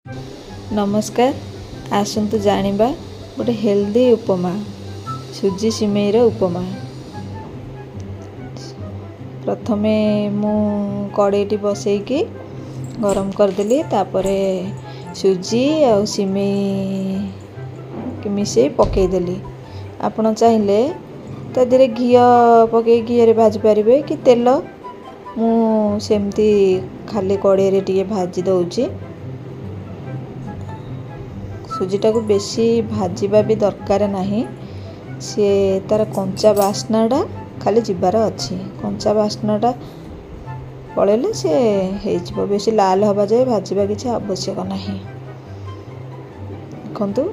नमस्कार आसतु जानिबा गोटे हेल्दी उपमा सुजी सिमेईर उपमा। प्रथमे मु कड़ेईटी बसैकी गरम करदेली तापरे सुजी और सिमेई के मिसई पकईदेली। आपण चाहिए ता देहरे घी पकई घी भाजी पारे कि तेल मु सेमती खाली कड़ेई रे टिके भाजी दउची। सुजीटा को बेसी भाजवा भी दरकार नहीं, सी तार कंचा बास्नाटा खाली जीवार अच्छी। कंचा बास्नाटा पड़ेले सी हो बेसी लाल हवा जाए भाजवा किसी आवश्यक नहीं। देखु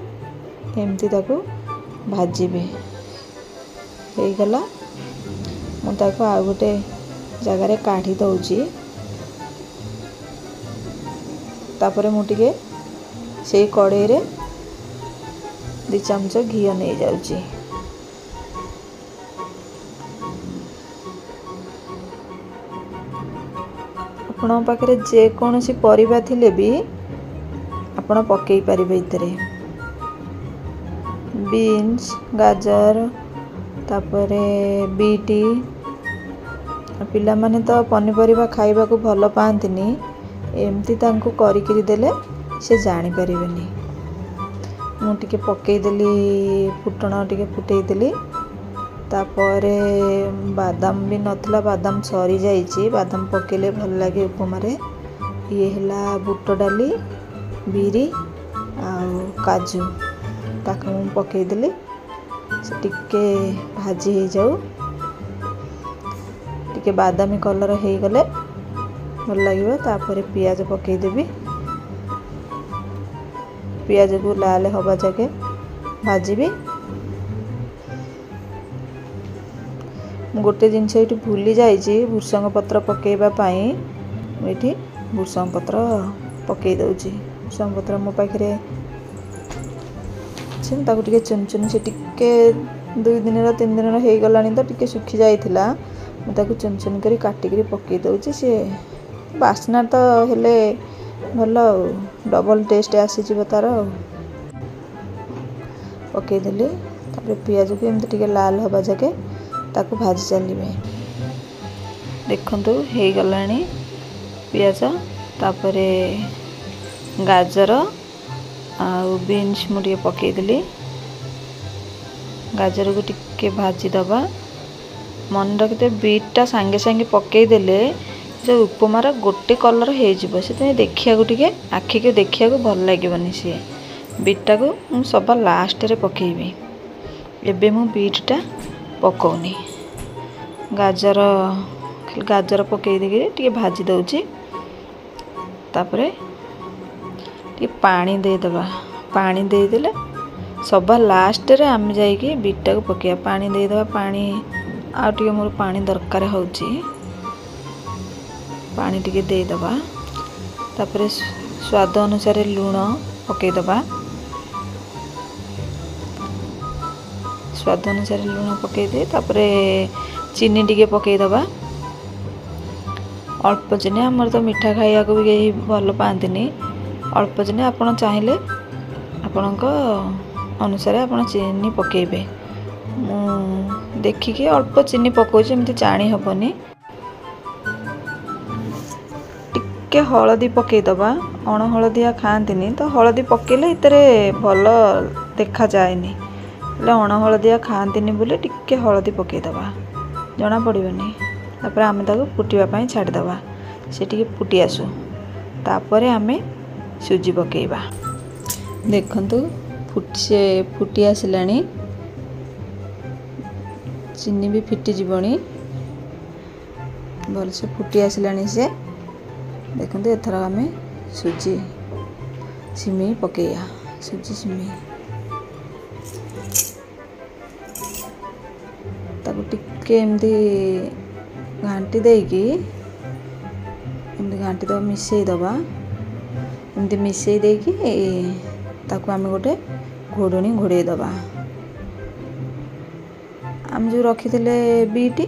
एमती ताको भाजबे हो गला मुझे आ गोटे जगार काढ़ी दउची। तापरे मुझे से कड़ेई रे 2 चमच घी नहीं जाउची। आपण पाखरे जे कोनोसी परिबा थिले भी आपण पकई पारिबे। इतरे बीन्स गाजर तापरे बीटी पिला माने तो पनीपरिबा खाइबा को भल पांतिनी, एमती तांको करिकिरी देले से जानी पारिबेनी। मु टिके पकईदेली फुटण टिके फुटईदेली। तापरे बादाम भी नथला, बादाम सरी जाइए। बादाम पकेले भल लगे उपमारे। ये हला बुट डाली बिरी आउ काजू ताको मु पकईदेली। से टिके भाजी हो जाऊ, टिके बादामी कलर हो गले भल लगे। तापरे पियाज पकईदेवी। पियाज को लाल हवा जाके भाजबी। गोटे जिनस ये भूली जाइए भृषंग पत्र पकेबा पाई, ये भृषंग पत्र पकई दउची। भृषंग पत्र मो पाखे टे चुन चुन से टिके 2 दिन 3 दिन हो गला तो टिके सुखी जाइथिला। मुझे चुन चुन करी काटिकी पकई दउची। से बास्ना तो हेले भल डबल टेस्ट आसीଯିव तार। पकईदेली तापर पियाज को एमती टिके लाल हवा जाके ताको भाजी चलिए। देखंतु हो गलानी पियाज। तापरे गाजर आउ बीन्स मुझे पकईदेली। गाजर को टिके भाजी दबा। मन रखते बीटा सांगे सांगे पकईदेले जो उपमार गोटे कलर हो से देखिया टे आखि के देखिया भल लगे। सी बीटा को सबा लास्ट रे पकेबी। एबे मु बीटा पकौनी। गाजर गाजर पकई देके टे भाजी दउची। तापरे टे पानी दे दबा। पानी दे देले सबा लास्ट रे आम जाइए बीटा को पकेया। पानी दे दबा। पानी आ टे मोर पानी दरकार होची। पानी टिके दे दबा। तापरे स्वाद अनुसार लूण पकई दबा। स्वाद अनुसार लूण पकई दे। तापरे चीनी टिके पकई दबा। अल्प चीनी, आमर तो मीठा खाइया को भी कहीं भल पांतिनी। अल्प चीनी आपण चाहिए आपण अनुसार आपण चीनी पकेबे। मु देखिके अल्प चीनी पकाउछि, एमती जानी हबनी। टिके हलदी पकई दबा। अण हलदिया खाआंतिनी तो हलदी पकेले इतरे भल देखा जाएनी। अण हलदिया खाआंतिनी बोले टिके हलदी पकई दबा, जना पड़िबनी। तापर आमे ताको फुटिबा पई छाड़ी दबा। से टिके फुटी आसु तापरे आमे सुजी पकेइबा। देखंतु फुटी आसिलानी। चीनी भी फिटी जीवनी। भल से फुटी आसिलानी से। देखते एथर आम सुजी सिमेई पकईया। सुजी सिमेई ताको टिके एमती घांटी देकी एमती घांटी दबा, मिसई दबा। एमती मिसई देकी ताको आम गोटे घोड़नी घोड़े दबा। आम जो रखी बीटी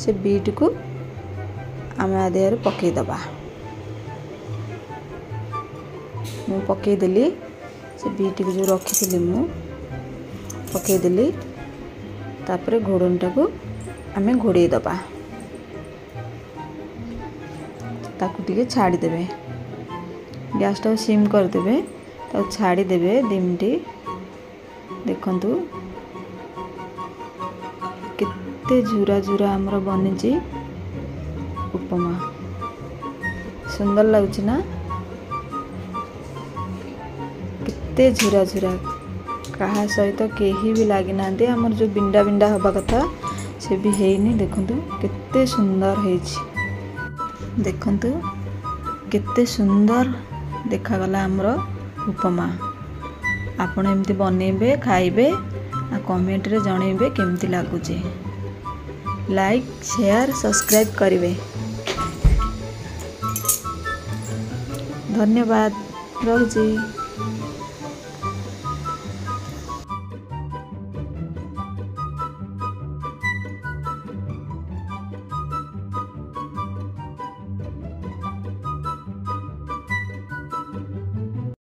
से बीट को आम आदेहरे पकई दबा। ମୁଁ ପକେଇଦେଲି से बीट को जो रखी मु पकईदेली तापर घोड़नीटा को आम घोड़े दबा ताकू टिके छाड़ीदेवे गैस टा सिम करदे छाड़ीदेवे 2 मिनट देखंतु केते झुरा झुरा आमर बनी उपमा सुंदर लगुच ना केते झुरा झुरा कहा सहित कहीं भी लगी ना आमर जो बिंडा बिंडा हवा कथा से भी हैनी देखंतु केते सुंदर है देखंतु केते सुंदर देखागला आमर उपमा आपण एमती बनइबे खाइबे आ कमेंट रे जणइबे केमती लागुचे लाइक शेयर सब्सक्राइब करिवे धन्यवाद रहुची।